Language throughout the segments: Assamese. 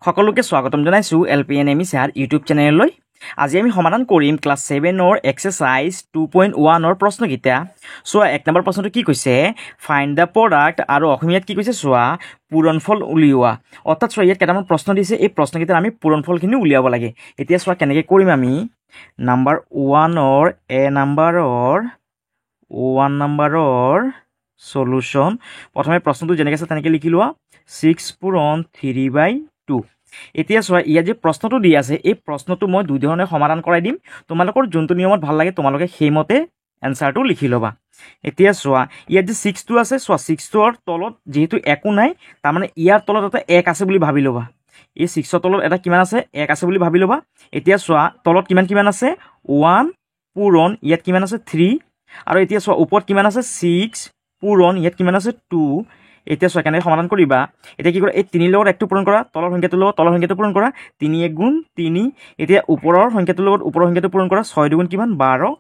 সকলোকে স্বাগতম জনাইছো এলপিএনএমই স্যাৰ ইউটিউব চেনেললৈ। আজি আমি সমাধান কৰিম ক্লাছ 7ৰ এক্সাৰসাইজ 2.1ৰ প্ৰশ্নকেইটা। চোৱা 1 নম্বৰ প্ৰশ্নটো কি কৈছে, ফাইণ্ড দ্য প্ৰডাক্ট, আৰু অসমীয়াত কি কৈছে চোৱা পূৰণফল উলিওৱা। অৰ্থাৎ চোৱা ইয়াত কেইটামান প্ৰশ্ন দিছে, এই প্ৰশ্নকেইটাত আমি পূৰণফলখিনি উলিয়াব লাগে। এতিয়া চোৱা কেনেকৈ কৰিম আমি। নাম্বাৰ 1ৰ ওৱান নাম্বাৰৰ সলিউশন। প্ৰথমে প্ৰশ্নটো যেনেকৈ আছে তেনেকৈ লিখি লোৱা 6 পূৰণ 3/2। এতিয়া চোৱা ইয়াত যে প্ৰশ্নটো দি আছে, এই প্ৰশ্নটো মই দুই ধৰণে সমাধান কৰাই দিম। তোমালোকৰ যোনটো নিয়মত ভাল লাগে তোমালোকে সেইমতে এনচাৰটো লিখি ল'বা। এতিয়া চোৱা ইয়াত যে 6টো আছে, চোৱা 6টোৰ তলত যিহেতু একো নাই, তাৰমানে ইয়াৰ তলত এটা 1 আছে বুলি ভাবি ল'বা। এই 6ৰ তলত এটা কিমান আছে, 1 আছে বুলি ভাবি ল'বা। এতিয়া চোৱা তলত কিমান আছে 1 পূৰণ ইয়াত কিমান আছে 3, আৰু এতিয়া চোৱা ওপৰত কিমান আছে 6 পূৰণ ইয়াত কিমান আছে 2। এতিয়া চোৱা কেনেকৈ সমাধান কৰিবা। এতিয়া কি কৰা, এই 3ৰ লগত 1টো পূৰণ কৰা, তলৰ সংখ্যাটোৰ লগত তলৰ সংখ্যাটো পূৰণ কৰা, 3 × 1 = 3। এতিয়া ওপৰৰ সংখ্যাটোৰ লগত ওপৰৰ সংখ্যাটো পূৰণ কৰা, 6 × 2 = কিমান 12।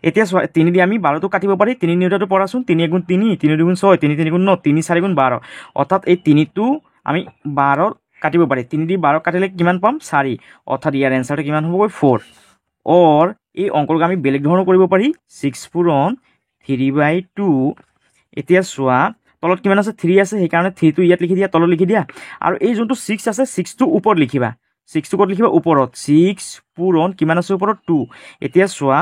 এতিয়া চোৱা 3 দি আমি 12টো কাটিব পাৰি, 3 নিউটাৰটো পঢ়াচোন, 3 × 1 = 3, 3 × 2 = 6, 3 × 3 = 9, 3 × 4 = 12। অৰ্থাৎ এই 3টো আমি 12 কাটিব পাৰি, 3 দি 12 কাটিলে কিমান পাম 4। অৰ্থাৎ ইয়াৰ এনচাৰটো কিমান হ'বগৈ 4। অৰ এই অংকটোক আমি বেলেগ ধৰণৰ কৰিব পাৰি, 6 পূৰণ 3/2। এতিয়া চোৱা তলত কিমান আছে 3 আছে, সেইকাৰণে 3টো ইয়াত লিখি দিয়া, তলত লিখি দিয়া। আৰু এই যোনটো 6 আছে 6টো ওপৰত লিখিবা, 6টো ক'ত লিখিবা ওপৰত, 6 পূৰণ কিমান আছে ওপৰত 2। এতিয়া চোৱা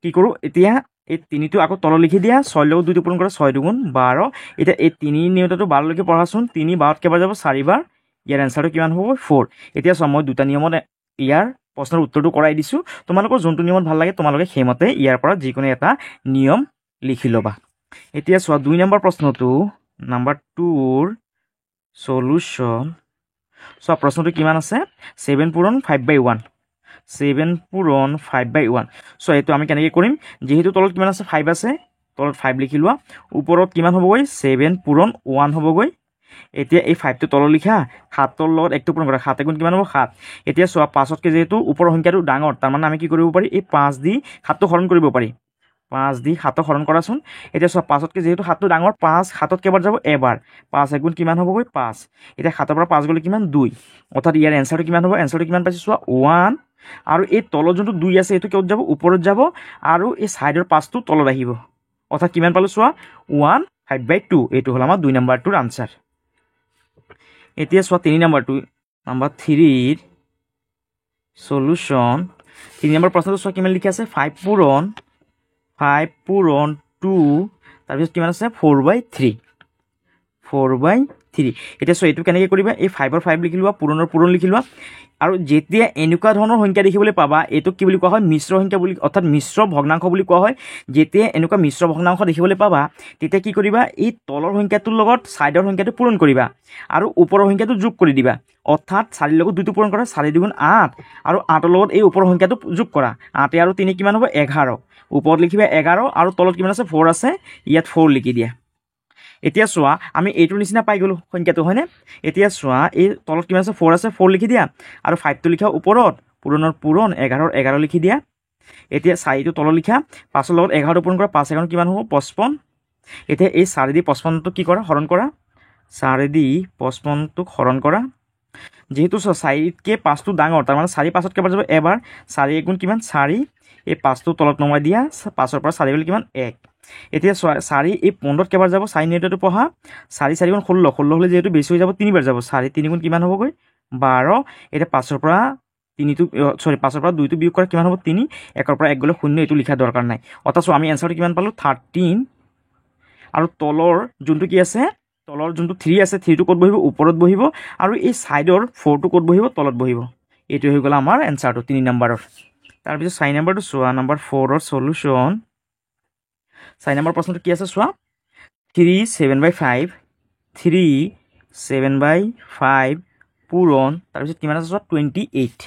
কি কৰোঁ, এতিয়া এই 3টো আকৌ তলত লিখি দিয়া, 6ৰ লগত 2টো পূৰণ কৰা, 6 × 2 = 12। এতিয়া এই 3 নিউটাৰটো 12লৈকে পঢ়াচোন, 3 12ত কেইবাৰ যাব 4 বাৰ। ইয়াৰ এনচাৰটো কিমান হ'ব 4। এতিয়া চোৱা মই দুটা নিয়মত ইয়াৰ প্ৰশ্নৰ উত্তৰটো কৰাই দিছোঁ। তোমালোকৰ যোনটো নিয়মত ভাল লাগে তোমালোকে সেইমতে ইয়াৰ পৰা যিকোনো এটা নিয়ম লিখি ল'বা। এতিয়া চোৱা 2 নম্বৰ প্ৰশ্নটো, নাম্বাৰ 2ৰ সলিউশন। চোৱা প্ৰশ্নটো কিমান আছে 7 পূৰণ 5/1, 7 পূৰণ 5/1। চোৱা এইটো আমি কেনেকৈ কৰিম, যিহেতু তলত কিমান আছে 5 আছে, তলত 5 লিখি লোৱা, ওপৰত কিমান হ'বগৈ 7 পূৰণ 1 হ'বগৈ। এতিয়া এই 5টো তলত লিখা, 7ৰ লগত 1টো পূৰণ কৰা, 7 × 1 কিমান হ'ব 7। এতিয়া চোৱা 5তকৈ যিহেতু ওপৰৰ সংখ্যাটো ডাঙৰ, তাৰমানে আমি কি কৰিব পাৰি, এই 5 দি 7টো হৰণ কৰিব পাৰি, 5 দি 7ক হৰণ কৰাচোন। এতিয়া চোৱা 5তকৈ যিহেতু 7টো ডাঙৰ, 5 7ত কেইবাৰ যাব এবাৰ, 5 × 1 কিমান হ'বগৈ 5। এতিয়া 7ৰ পৰা 5 গ'লে কিমান 2। অৰ্থাৎ ইয়াৰ এনচাৰটো কিমান হ'ব, এনচাৰটো কিমান পাইছোঁ চোৱা 1। আৰু এই তলত যোনটো 2 আছে এইটো ক'ত যাব ওপৰত যাব, আৰু এই ছাইডৰ 5টো তলত আহিব। অৰ্থাৎ কিমান পালোঁ চোৱা 1/5/2। এইটো হ'ল আমাৰ 2 নম্বৰটোৰ আনচাৰ। এতিয়া চোৱা 3 নম্বৰটো, নাম্বাৰ 3ৰ সলিউশন। 3 নম্বৰ প্ৰশ্নটো চোৱা কিমান লিখি আছে 5 পূৰণ 2, তাৰপিছত কিমান আছে 4/3, 4/3। এতিয়া চোৱা এইটো কেনেকৈ কৰিবা, এই 5ৰ 5 লিখি লোৱা, পূৰণৰ পূৰণ লিখি লোৱা। আৰু যেতিয়া এনেকুৱা ধৰণৰ সংখ্যা দেখিবলৈ পাবা, এইটোক কি বুলি কোৱা হয় মিশ্ৰ সংখ্যা বুলি, অৰ্থাৎ মিশ্ৰ ভগ্নাংশ বুলি কোৱা হয়। যেতিয়া এনেকুৱা মিশ্ৰ ভগ্নাংশ দেখিবলৈ পাবা তেতিয়া কি কৰিবা, এই তলৰ সংখ্যাটোৰ লগত ছাইডৰ সংখ্যাটো পূৰণ কৰিবা আৰু ওপৰৰ সংখ্যাটো যোগ কৰি দিবা। অৰ্থাৎ 4ৰ লগত 2টো পূৰণ কৰা, 4 × 2 = 8, আৰু 8ৰ লগত এই ওপৰৰ সংখ্যাটো যোগ কৰা, 8 আৰু 3 কিমান হ'ব 11। ওপৰত লিখিবা 11, আৰু তলত কিমান আছে 4 আছে, ইয়াত 4 লিখি দিয়া। এতিয়া চোৱা আমি এইটোৰ নিচিনা পাই গ'লোঁ সংখ্যাটো, হয়নে। এতিয়া চোৱা এই তলত কিমান আছে 4 আছে, 4 লিখি দিয়া, আৰু 5টো লিখা ওপৰত, পূৰণৰ পূৰণ 11ৰ 11 লিখি দিয়া। এতিয়া 4টো তলত লিখা, 5ৰ লগত 11টো পূৰণ কৰা, 5 × 11 কিমান হ'ব 55। এতিয়া এই 4 দি 55টোক কি কৰা হৰণ কৰা, 4 দি 55টোক হৰণ কৰা। যিহেতু চোৱা 4তকৈ 5টো ডাঙৰ, তাৰমানে 4 5ত কেইবাৰ যাব এবাৰ, 4 × 1 = কিমান 4। এই 5টো তলত নমাই দিয়া, 5ৰ পৰা 4 গ'লে কিমান 1। এতিয়া চোৱা 4 এই 15ত কেইবাৰ যাব, 4 নিউটাৰটো পঢ়া, 4 × 4 = 16, 16 হ'লে যিহেতু বেছি হৈ যাব 3 বাৰ যাব, 4 × 3 = কিমান হ'বগৈ 12। এতিয়া 5ৰ পৰা 2টো বিয়োগ কৰা কিমান হ'ব 3, 1ৰ পৰা 1 গ'লে 0, এইটো লিখা দৰকাৰ নাই। অৰ্থাৎ আমি এনচাৰটো কিমান পালোঁ 13। আৰু তলৰ যোনটো কি আছে, তলৰ যোনটো 3 আছে, 3টো ক'ত বহিব ওপৰত বহিব, আৰু এই ছাইডৰ 4টো ক'ত বহিব তলত বহিব। এইটো হৈ গ'ল আমাৰ এনচাৰটো 3 নম্বৰৰ। তাৰপিছত 4 নম্বৰটো চোৱা, নাম্বাৰ 4ৰ সলিউশন। 4 নম্বৰ প্ৰশ্নটো কি আছে চোৱা 3 7/5, 3 7/5 পূৰণ, তাৰপিছত কিমান আছে চোৱা 28।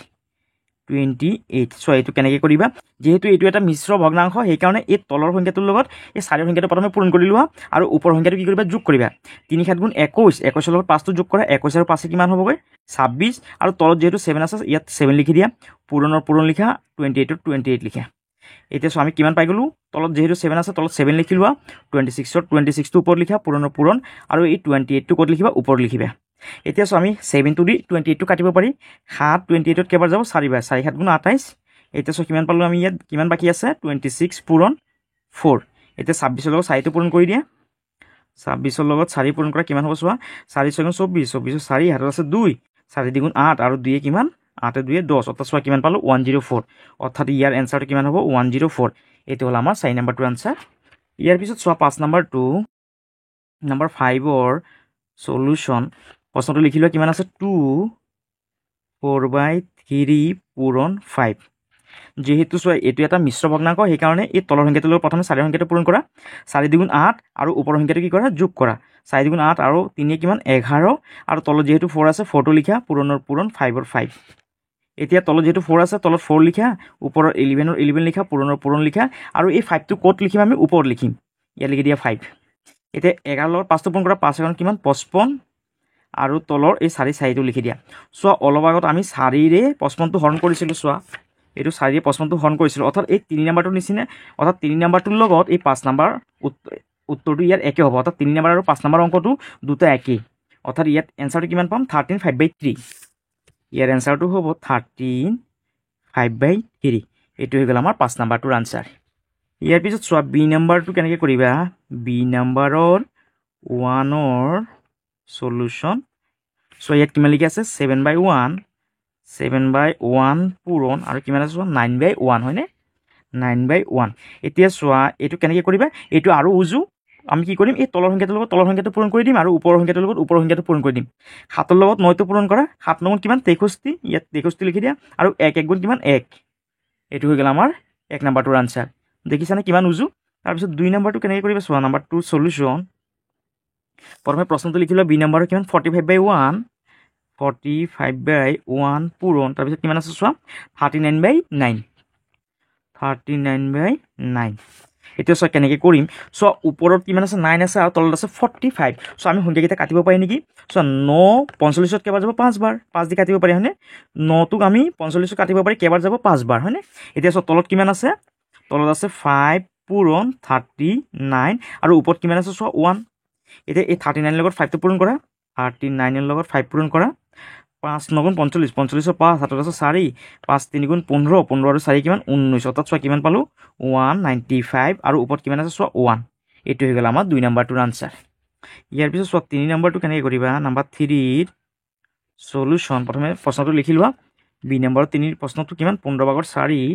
চোৱা এইটো কেনেকৈ কৰিবা, যিহেতু এইটো এটা মিশ্ৰ ভগ্নাংশ সেইকাৰণে এই তলৰ সংখ্যাটোৰ লগত এই 4ৰ সংখ্যাটো প্ৰথমে পূৰণ কৰি লোৱা, আৰু ওপৰৰ সংখ্যাটো কি কৰিবা যোগ কৰিবা। 3 × 7 = 21, 21ৰ লগত 5টো যোগ কৰা, 21 আৰু 5 কিমান হ'বগৈ 26। আৰু তলত যিহেতু 7 আছে ইয়াত 7 লিখি দিয়া, পূৰণৰ পূৰণ লিখা, 28ৰ 28 লিখা। এতিয়া চোৱা আমি কিমান পাই গ'লোঁ, তলত যিহেতু 7 আছে তলত 7 লিখি লোৱা, 26ৰ 26টো ওপৰত লিখা, পূৰণৰ পূৰণ, আৰু এই 28টো ক'ত লিখিবা ওপৰত লিখিবা। এতিয়া চোৱা আমি 7 দি 28টো কাটিব পাৰি 7 28ত কেইবাৰ যাব 4 বাৰ 4 7 গুণ 28 এতিয়া চোৱা কিমান পালোঁ আমি ইয়াত কিমান বাকী আছে 26 পূৰণ 4 এতিয়া 26ৰ লগত 4টো পূৰণ কৰি দিয়া 26ৰ লগত 4 পূৰণ কৰা কিমান হ'ব চোৱা 4 6 24 24 4 হাতত আছে 2 4 2 8 আৰু 2 কিমান 8 2 10 অৰ্থাৎ চোৱা কিমান পালোঁ 104 অৰ্থাৎ ইয়াৰ এনচাৰটো কিমান হ'ব 104 এইটো হ'ল আমাৰ 4 নম্বৰটো আনচাৰ ইয়াৰ পিছত চোৱা 5 নম্বৰটো নম্বৰ 5ৰ সলিউশন প্ৰশ্নটো লিখি লোৱা কিমান আছে 2 4/3 পূৰণ 5 যেহেতু চোৱা এইটো এটা মিশ্ৰ ভগ্নাংক সেইকাৰণে এই তলৰ সংখ্যাটোৰ লগত প্ৰথমে 4 সংখ্যাটো পূৰণ কৰা 4 2 8 আৰু ওপৰৰ সংখ্যাটো কি কৰা যোগ কৰা 4 2 8 আৰু 3 কিমান 11 আৰু তলত যেহেতু 4 আছে 4টো লিখা পূৰণৰ পূৰণ 5ৰ 5 এতিয়া তলত যেহেতু 4 আছে তলত 4 লিখা ওপৰৰ 11ৰ 11 লিখা পূৰণৰ পূৰণ লিখা আৰু এই 5টো ক'ত লিখিম আমি ওপৰত লিখিম ইয়াত লিখি দিয়া 5 এতিয়া 11 লগত 5টো পূৰণ কৰা 5 কিমান 55 আৰু তলৰ এই 4 4টো লিখি দিয়া চোৱা অলপ আগত আমি 4ৰে 55টো হৰণ কৰিছিলোঁ চোৱা এইটো 4ৰে 55টো হৰণ কৰিছিলোঁ অৰ্থাৎ এই 3 নম্বৰটোৰ নিচিনা অৰ্থাৎ 3 নম্বৰটোৰ লগত এই 5 নম্বৰ উত্তৰটো ইয়াত একে হ'ব অৰ্থাৎ 3 নম্বৰ আৰু 5 নম্বৰ অংকটো দুটা একেই অৰ্থাৎ ইয়াত এনচাৰটো কিমান পাম 13 5/3 ইয়াৰ এনচাৰটো হ'ব 13 5/3 এইটো হৈ গ'ল আমাৰ 5 নম্বৰটোৰ আনচাৰ ইয়াৰ পিছত চোৱা বি নম্বৰটো কেনেকৈ কৰিবা বি নম্বৰৰ 1ৰ সলিউশন সো ইয়াত কিমান লিখি আছে 7/1 7/1 পূৰণ আৰু কিমান আছে চোৱা 9/1 হয়নে 9/1 এতিয়া চোৱা এইটো কেনেকৈ কৰিবা এইটো আৰু উজু আমি কি কৰিম এই তলৰ সংখ্যাটোৰ লগত তলৰ সংখ্যাটো পূৰণ কৰি দিম আৰু ওপৰৰ সংখ্যাটোৰ লগত ওপৰৰ সংখ্যাটো পূৰণ কৰি দিম 7ৰ লগত 9টো পূৰণ কৰা 7 9 কিমান 63 ইয়াত 63 লিখি দিয়া আৰু 1 1 গুণ কিমান 1 এইটো হৈ গ'ল আমাৰ 1 নম্বৰটোৰ আনচাৰ দেখিছানে কিমান উজু তাৰপিছত 2 নম্বৰটো কেনেকৈ কৰিবা চোৱা নম্বৰ 2 সলিউশন প্ৰথমে প্ৰশ্নটো লিখি লোৱা বি নম্বৰৰ কিমান 45/1 45/1 পূৰণ তাৰপিছত কিমান আছে চোৱা 39/9 39/9 এতিয়া চোৱা কেনেকৈ কৰিম চোৱা ওপৰত কিমান আছে 9 আছে আৰু তলত আছে 45 চোৱা আমি সংখ্যাকেইটা কাটিব পাৰি নেকি চোৱা 9 45ত কেইবাৰ যাব 5 বাৰ 5 দি কাটিব পাৰি হয়নে 9টোক আমি 45ত কাটিব পাৰি কেইবাৰ যাব 5 বাৰ হয়নে এতিয়া চোৱা তলত কিমান আছে তলত আছে 5 পূৰণ 39 আৰু ওপৰত কিমান আছে চোৱা 1 এতিয়া এই 39 লগত 5টো পূৰণ কৰা 39 লগত 5 পূৰণ কৰা 5 9 গুণ 45 45ৰ 5 হাতত আছে 4 5 3 গুণ 15 15 আৰু 4 কিমান 19 অৰ্থাৎ চোৱা কিমান পালোঁ 195 আৰু ওপৰত কিমান আছে চোৱা 1 এইটো হৈ গ'ল আমাৰ 2 নম্বৰটোৰ আনচাৰ ইয়াৰ পিছত চোৱা 3 নম্বৰটো কেনেকৈ কৰিবা নম্বৰ 3ৰ সলিউশন প্ৰথমে প্ৰশ্নটো লিখি লোৱা বি নম্বৰৰ 3 প্ৰশ্নটো কিমান 15/4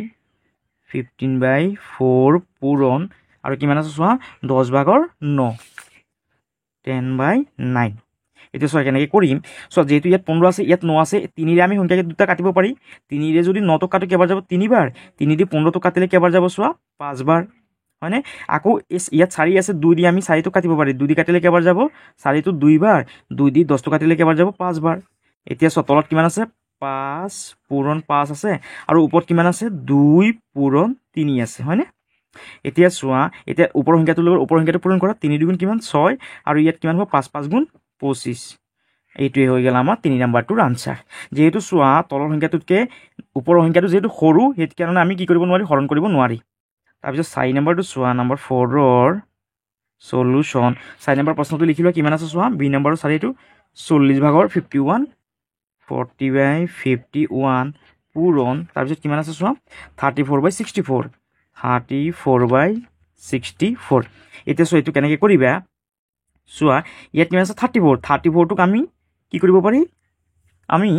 15/4 পূৰণ আৰু কিমান আছে চোৱা 10/9 10/9 এতিয়া চোৱা কেনেকৈ কৰিম চোৱা যেহেতু ইয়াত 15 আছে ইয়াত 9 আছে 3ৰে আমি সংখ্যাকে দুটা কাটিব পাৰি 3ৰে যদি 9টো কাটো কেইবাৰ যাব 3 বাৰ 3 দি 15টো কাটিলে কেইবাৰ যাব চোৱা 5 বাৰ হয়নে আকৌ ইয়াত 4 আছে 2 দি আমি 4টো কাটিব পাৰি 2 দি কাটিলে কেইবাৰ যাব 4টো 2 বাৰ 2 দি 10টো কাটিলে কেইবাৰ যাব 5 বাৰ এতিয়া চোৱা তলত কিমান আছে 5 পূৰণ 5 আছে আৰু ওপৰত কিমান আছে 2 পূৰণ 3 আছে হয়নে এতিয়া চোৱা এতিয়া ওপৰৰ সংখ্যাটোৰ লগত ওপৰৰ সংখ্যাটো পূৰণ কৰা 3 2 কিমান 6 আৰু ইয়াত কিমান হ'ব 5 5 গুণ 25 এইটোৱে হৈ গ'ল আমাৰ 3 নম্বৰটোৰ আনচাৰ যেহেতু চোৱা তলৰ সংখ্যাটোতকৈ ওপৰৰ সংখ্যাটো যেহেতু সৰু সেইকাৰণে আমি কি কৰিব নোৱাৰি হৰণ কৰিব নোৱাৰি তাৰপিছত 4 নম্বৰটো চোৱা নম্বৰ 4ৰ সলিউশন 4 নম্বৰ প্ৰশ্নটো লিখি লোৱা কিমান আছে চোৱা বি নম্বৰৰ 4টো 40/51 40/51 পূৰণ তাৰপিছত কিমান আছে চোৱা 34/64 34/64 এতিয়া চোৱা এইটো কেনেকৈ কৰিবা চোৱা ইয়াত কিমান আছে 34টোক আমি কি কৰিব পাৰি আমি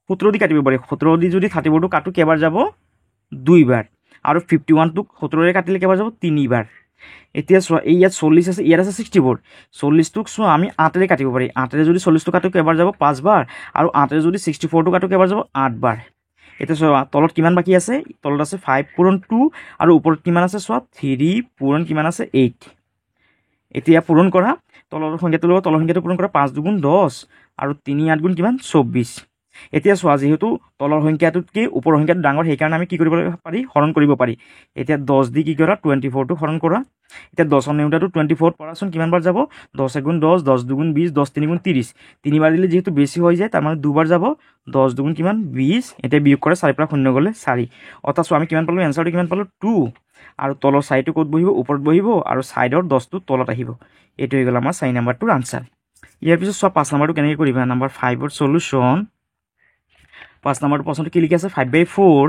17 দি কাটিব পাৰি 17 দি যদি 34টো কাটো কেইবাৰ যাব 2 বাৰ আৰু 51টোক 17ৰে কাটিলে কেইবাৰ যাব 3 বাৰ এতিয়া চোৱা এই ইয়াত 40 আছে ইয়াত আছে 64 40টোক চোৱা আমি 8ৰে কাটিব পাৰি 8ৰে যদি 40টো কাটো কেইবাৰ যাব 5 বাৰ আৰু 8ৰে যদি 64টো কাটো কেইবাৰ যাব 8 বাৰ এতিয়া চোৱা তলত কিমান বাকী আছে তলত আছে 5 পূৰণ 2 আৰু ওপৰত কিমান আছে চোৱা 3 পূৰণ কিমান আছে 8 এতিয়া পূৰণ কৰা তলৰ সংখ্যাটোৰ লগত তলৰ সংখ্যাটো পূৰণ কৰা 5 2 গুণ 10 আৰু 3 8 গুণ কিমান 24 এতিয়া চোৱা যেহেতু তলৰ সংখ্যাটোতকৈ ওপৰৰ সংখ্যাটো ডাঙৰ সেইকাৰণে আমি কি কৰিব পাৰি হৰণ কৰিব পাৰি এতিয়া 10 দি কি কৰা 24টো হৰণ কৰা এতিয়া 10ৰ নেউটাটো 24 পৰাচোন কিমান বাৰ যাব 10 গুণ 10 10 2 গুণ 20 10 3 গুণ 30 তিনিবাৰ দিলে যেহেতু বেছি হৈ যায় তাৰমানে দুবাৰ যাব 10 2 গুণ কিমান 20 এতিয়া বিয়োগ কৰা 4 পৰা 0 গ'লে 4 অৰ্থাৎ চোৱা আমি কিমান পালোঁ এনচাৰটো কিমান পালোঁ 2 আৰু তলৰ 4টো ক'ত বহিব ওপৰত বহিব আৰু ছাইডৰ 10টো তলত আহিব এইটো হৈ গ'ল আমাৰ 4 নম্বৰটোৰ আনচাৰ ইয়াৰ পিছত চোৱা 5 নম্বৰটো কেনেকৈ কৰিবা নাম্বাৰ 5ৰ সলিউশন 5 নম্বৰটো প্ৰশ্নটো কি লিখি আছে 5/4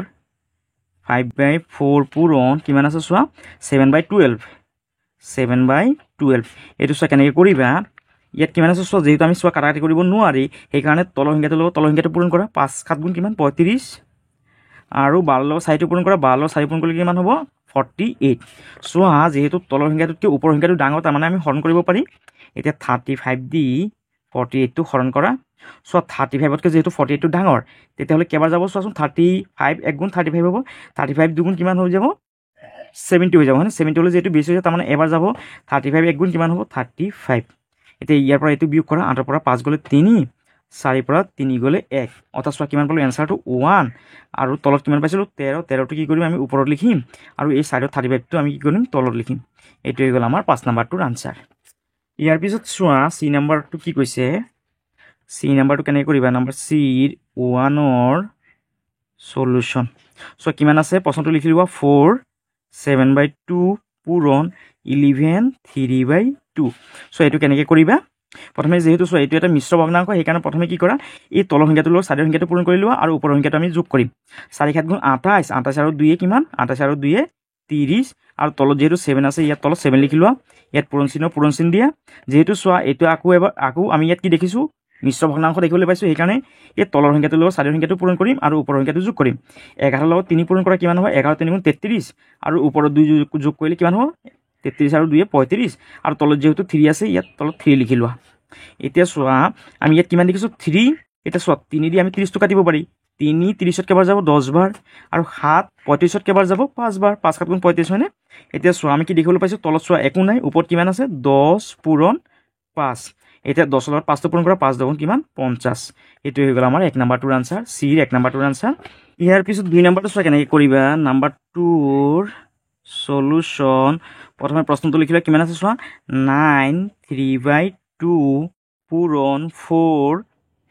5/4 পূৰণ কিমান আছে চোৱা 7/12 7/12 এইটো চোৱা কেনেকৈ কৰিবা ইয়াত কিমান আছে চোৱা যেহেতু আমি চোৱা কাটাকাটি কৰিব নোৱাৰি সেইকাৰণে তলৰ সংখ্যাটোৰ লগত তলৰ সংখ্যাটো পূৰণ কৰা 5 7 গুণ কিমান 35 আৰু 12 লগত 4টো পূৰণ কৰা 12 লগত 4 পূৰণ কৰিলে কিমান হ'ব 48 চোৱা যেহেতু তলৰ সংখ্যাটোতকৈ ওপৰৰ সংখ্যাটো ডাঙৰ তাৰমানে আমি হৰণ কৰিব পাৰি এতিয়া 35 দি 48টো হৰণ কৰা চোৱা 35তকৈ যেহেতু 48টো ডাঙৰ তেতিয়াহ'লে কেইবাৰ যাব চোৱাচোন 35 1 গুণ 35 হ'ব 35 2 গুণ কিমান হৈ যাব 70 হৈ যাব হয়নে 70 হ'লে যেহেতু বেছি হৈ যায় তাৰমানে এবাৰ যাব 35 1 গুণ কিমান হ'ব 35 এতিয়া ইয়াৰ পৰা এইটো বিয়োগ কৰা 8ৰ পৰা 5 গ'লে 3 4ৰ পৰা 3 গ'লে 1 অৰ্থাৎ চোৱা কিমান পালোঁ এনচাৰটো 1 আৰু তলত কিমান পাইছিলোঁ 13 13টো কি কৰিম আমি ওপৰত লিখিম আৰু এই চাইডত 35টো আমি কি কৰিম তলত লিখিম এইটো হৈ গ'ল আমাৰ 5 নম্বৰটোৰ আনচাৰ ইয়াৰ পিছত চোৱা চি নম্বৰটো কি কৈছে চি নম্বৰটো কেনেকৈ কৰিবা নম্বৰ চিৰ 1ৰ সলিউশন চোৱা কিমান আছে প্ৰশ্নটো লিখি লোৱা 4 7/2 পূৰণ 11 3/2 চোৱা এইটো কেনেকৈ কৰিবা প্ৰথমে যেহেতু চোৱা এইটো এটা মিশ্ৰ ভগ্নাংশ সেইকাৰণে প্ৰথমে কি কৰা এই তলৰ সংখ্যাটোৰ লগত চাৰিৰ সংখ্যাটো পূৰণ কৰি লোৱা আৰু ওপৰৰ সংখ্যাটো আমি যোগ কৰিম 4 7 গুণ 28 28 আৰু 2 কিমান 28 আৰু 2 30 আৰু তলত যেহেতু 7 আছে ইয়াত তলত 7 লিখি লোৱা ইয়াত পূৰণ চিহ্ন দিয়া যেহেতু চোৱা এইটো আকৌ আমি ইয়াত কি দেখিছোঁ মিশ্ৰ ভগ্নাংশ দেখিবলৈ পাইছোঁ সেইকাৰণে এই তলৰ সংখ্যাটোৰ লগত চাৰিৰ সংখ্যাটো পূৰণ কৰিম আৰু ওপৰৰ সংখ্যাটো যোগ কৰিম 11ৰ লগত 3 পূৰণ কৰা কিমান হ'ব 11 3 গুণ 33 আৰু ওপৰত 2 যোগ কৰিলে কিমান হ'ব 33 আৰু 2 35 আৰু তলত যেহেতু 3 আছে ইয়াত তলত 3 লিখি লোৱা এতিয়া চোৱা আমি ইয়াত কিমান দেখিছোঁ 3 এতিয়া চোৱা 3 দি আমি 30টো কাটিব পাৰি 3 30ত কেইবাৰ যাব 10 বাৰ আৰু 7 35ত কেইবাৰ যাব 5 বাৰ 5 7 গুণ 35 হয়নে এতিয়া চোৱা আমি কি দেখিবলৈ পাইছোঁ তলত চোৱা একো নাই ওপৰত কিমান আছে 10 পূৰণ 5 এতিয়া 10ৰ লগত 5টো পূৰণ কৰা 5 10 গুণ কিমান 50 এইটো হৈ গ'ল আমাৰ 1 নম্বৰটোৰ আনচাৰ চিৰ 1 নম্বৰটোৰ আনচাৰ ইয়াৰ পিছত 2 নম্বৰটো চোৱা কেনেকৈ কৰিবা নাম্বাৰ 2ৰ সলিউশন প্ৰথমে প্ৰশ্নটো লিখিলে কিমান আছে চোৱা 9 3/2 পূৰণ 4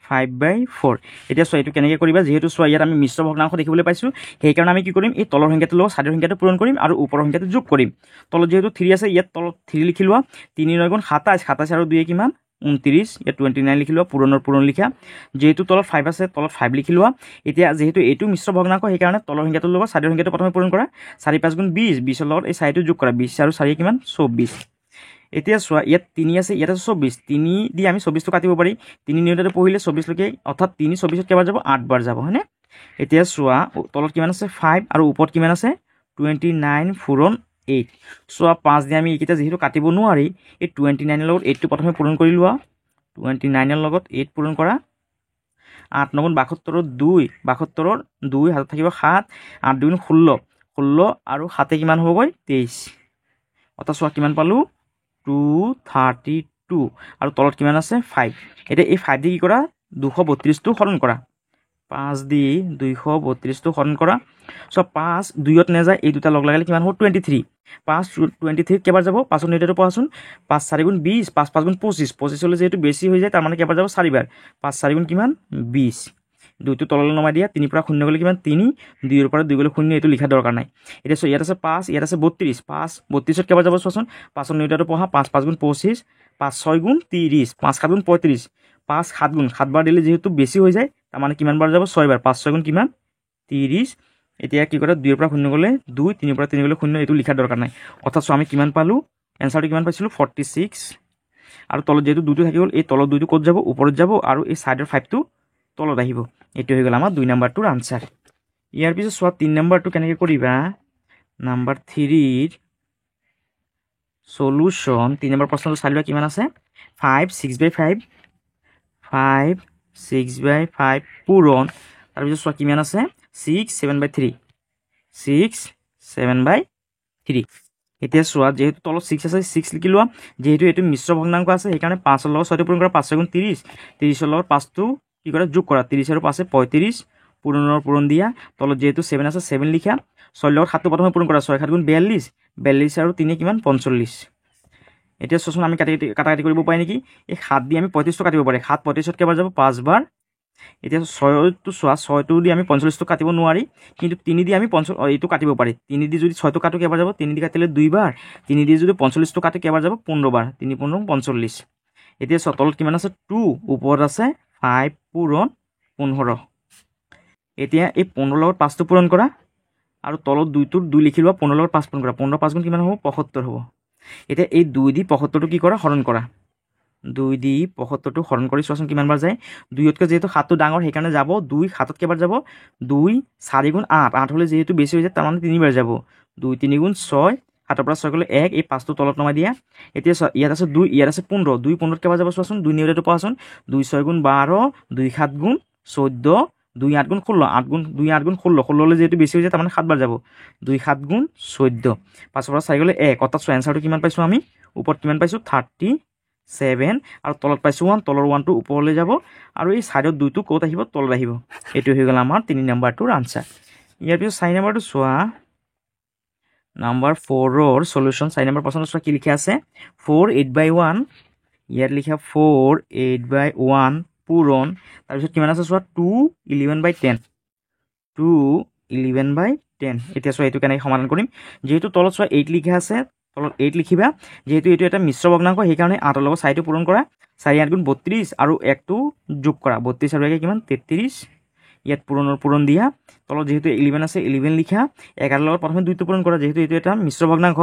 5/4 এতিয়া চোৱা এইটো কেনেকৈ কৰিবা যিহেতু চোৱা ইয়াত আমি মিশ্ৰ ভগ্নাংশ দেখিবলৈ পাইছোঁ সেইকাৰণে আমি কি কৰিম এই তলৰ সংখ্যাটোৰ লগত চাৰিৰ সংখ্যাটো পূৰণ কৰিম আৰু ওপৰৰ সংখ্যাটো যোগ কৰিম তলত যেহেতু 3 আছে ইয়াত তলত 3 লিখি লোৱা 3 9 গুণ 27 27 আৰু 2 কিমান 29 ইয়াত 29 লিখি লোৱা পূৰণ লিখা যেহেতু তলত 5 আছে তলত 5 লিখি লোৱা এতিয়া যেহেতু এইটো মিশ্ৰ ভগ্নাংশ সেইকাৰণে তলৰ সংখ্যাটোৰ লগত চাৰিৰ সংখ্যাটো প্ৰথমে পূৰণ কৰা 4 5 গুণ 20 20ৰ লগত এই 4টো যোগ কৰা 20 আৰু 4 কিমান 24 এতিয়া চোৱা ইয়াত 3 আছে ইয়াত আছে 24 3 দি আমি 24টো কাটিব পাৰি 3 নিউটাতে পঢ়িলে 24 লৈকে অৰ্থাৎ 3 24ত কেইবাৰ যাব 8 বাৰ যাব হয়নে এতিয়া চোৱা তলত কিমান আছে 5 আৰু ওপৰত কিমান আছে 29 পূৰণ 8 চোৱা 5 দি আমি এইকেইটা যেহেতু কাটিব নোৱাৰি এই 29ৰ লগত 8টো প্ৰথমে পূৰণ কৰি লোৱা 29ৰ লগত 8 পূৰণ কৰা 8 9 72 2 72ৰ 2 হাতত থাকিব 7 8 2 16 16 আৰু 7 কিমান হ'বগৈ 23 অৰ্থাৎ চোৱা কিমান পালোঁ 232 আৰু তলত কিমান আছে 5 এতিয়া এই 5 দি কি কৰা 232টো হৰণ কৰা 5 দি 232টো হৰণ কৰা চোৱা 5 2ত নাযায় এই দুটা লগ লগালে কিমান হ'ব 23 5 23 কেইবাৰ যাব 5ৰ নিউটাৰটো পঢ়াচোন 5 4 গুণ 20 5 5 গুণ 25 25 হ'লে যেহেতু বেছি হৈ যায় তাৰমানে কেইবাৰ যাব 4 বাৰ 5 4 গুণ কিমান 20 2টো তললৈ নমাই দিয়া 3 পৰা 0 গ'লে কিমান 3 2ৰ পৰা 2 গ'লে 0 এইটো লিখা দৰকাৰ নাই এতিয়া চোৱা ইয়াত আছে 5 ইয়াত আছে 32 5 32ত কেইবাৰ যাব চোৱাচোন 5ৰ নিউটাৰটো পঢ়া 5 5 গুণ 25 5 6 গুণ 30 5 7 গুণ 35 5 7 গুণ 7 বাৰ দিলে যেহেতু বেছি হৈ যায় তাৰমানে কিমান বাৰ যাব 6 বাৰ 5 6 গুণ কিমান 30 এতিয়া কি কৰে 2ৰ পৰা 0 গ'লে 2 3ৰ পৰা 3 গ'লে 0 এইটো লিখা দৰকাৰ নাই অৰ্থাৎ চোৱা আমি কিমান পালোঁ এনচাৰটো কিমান পাইছিলোঁ 46 আৰু তলত যেহেতু 2টো থাকি গ'ল এই তলত 2টো ক'ত যাব ওপৰত যাব আৰু এই চাইডৰ 5টো তলত আহিব এইটো হৈ গ'ল আমাৰ 2 নম্বৰটোৰ আনচাৰ ইয়াৰ পিছত চোৱা 3 নম্বৰটো কেনেকৈ কৰিবা নাম্বাৰ 3ৰ সলিউশন 3 নম্বৰ প্ৰশ্নটো চাই লোৱা কিমান আছে 5 6/5 5 6/5 পূৰণ তাৰপিছত চোৱা কিমান আছে 6 7/3 6 7/3 এতিয়া চোৱা যেহেতু তলত 6 আছে 6 লিখি লোৱা যেহেতু এইটো মিশ্ৰ ভগ্নাংশ আছে সেইকাৰণে 5ৰ লগত 6টো পূৰণ কৰা 5 6 গুণ 30 30ৰ লগত 5টো কি কৰা যোগ কৰা 30 আৰু 5 35 পূৰণ দিয়া তলত যেহেতু 7 আছে 7 লিখা 6ৰ লগত 7টো প্ৰথমে পূৰণ কৰা 6 7 গুণ 42 42 আৰু 3 কিমান 45 এতিয়া চোৱাচোন আমি কাটাকাটি কৰিব পাৰি নেকি এই 7 দি আমি 35টো কাটিব পাৰি 7 35ত কেইবাৰ যাব 5 বাৰ এতিয়া 6টো চোৱা 6টো দি আমি 45টো কাটিব নোৱাৰি কিন্তু 3 দি আমি এইটো কাটিব পাৰি 3 দি যদি 6টো কাটো কেইবাৰ যাব 3 দি কাটিলে 2 বাৰ 3 দি যদি 45টো কাটো কেইবাৰ যাব 15 বাৰ 3 15 45 এতিয়া চোৱা তলত কিমান আছে 2 ওপৰত আছে 5 পূৰণ 15 এতিয়া এই 15 লগত 5টো পূৰণ কৰা আৰু তলত 2টোৰ 2 লিখি লোৱা 15 লগত 5 পূৰণ কৰা 15 5 গুণ কিমান হ'ব 75 হ'ব এতিয়া এই 2 দি 75টো কি কৰা হৰণ কৰা 2 দি 75টো হৰণ কৰি চোৱাচোন কিমান বাৰ যায় 2তকৈ যেহেতু 7টো ডাঙৰ সেইকাৰণে যাব 2 7ত কেইবাৰ যাব 2 4 গুণ 8 8 হ'লে যেহেতু বেছি হৈ যায় তাৰমানে 3বাৰ যাব 2 3 গুণ 6 7ৰ পৰা 6 গ'লে 1 এই 5টো তলত নমাই দিয়া এতিয়া চোৱা ইয়াত আছে 2 ইয়াত আছে 15 2 15ত কেইবাৰ যাব চোৱাচোন 2 নিউৰেটো পোৱাচোন 2 6 গুণ 12 2 7 গুণ 14 2 8 গুণ 16 8 গুণ 2 8 গুণ 16 16 হ'লে যেহেতু বেছি হৈ যায় তাৰমানে 7বাৰ যাব 2 7 গুণ 14 5ৰ পৰা 4 গ'লে 1 অৰ্থাৎ এনচাৰটো কিমান পাইছোঁ আমি ওপৰত কিমান পাইছোঁ 37 আৰু তলত পাইছোঁ 1 তলৰ 1টো ওপৰলৈ যাব আৰু এই ছাইডত 2টো ক'ত আহিব তলত আহিব এইটো হৈ গ'ল আমাৰ 3 নম্বৰটোৰ আনচাৰ ইয়াৰ পিছত 4 নম্বৰটো চোৱা নাম্বাৰ 4ৰ সলিউশন 4 নম্বৰ প্ৰশ্নটো চোৱা কি লিখা আছে 4 8/1 ইয়াত লিখা 4 8/1 পূৰণ তাৰপিছত কিমান আছে চোৱা 2 11/10 2 11/10 এতিয়া চোৱা এইটো কেনেকৈ সমাধান কৰিম যেহেতু তলত চোৱা 8 লিখা আছে তলত 8 লিখিবা যেহেতু এইটো এটা মিশ্ৰ ভগ্নাংক সেইকাৰণে 8ৰ লগত 4টো পূৰণ কৰা 4 8 গুণ 32 আৰু 1টো যোগ কৰা 32 আৰু 1 কিমান 33 ইয়াত পূৰণ দিয়া তলত যেহেতু 11 আছে 11 লিখা 11ৰ লগত প্ৰথমে 2টো পূৰণ কৰা যেহেতু এইটো এটা মিশ্ৰ ভগ্নাংক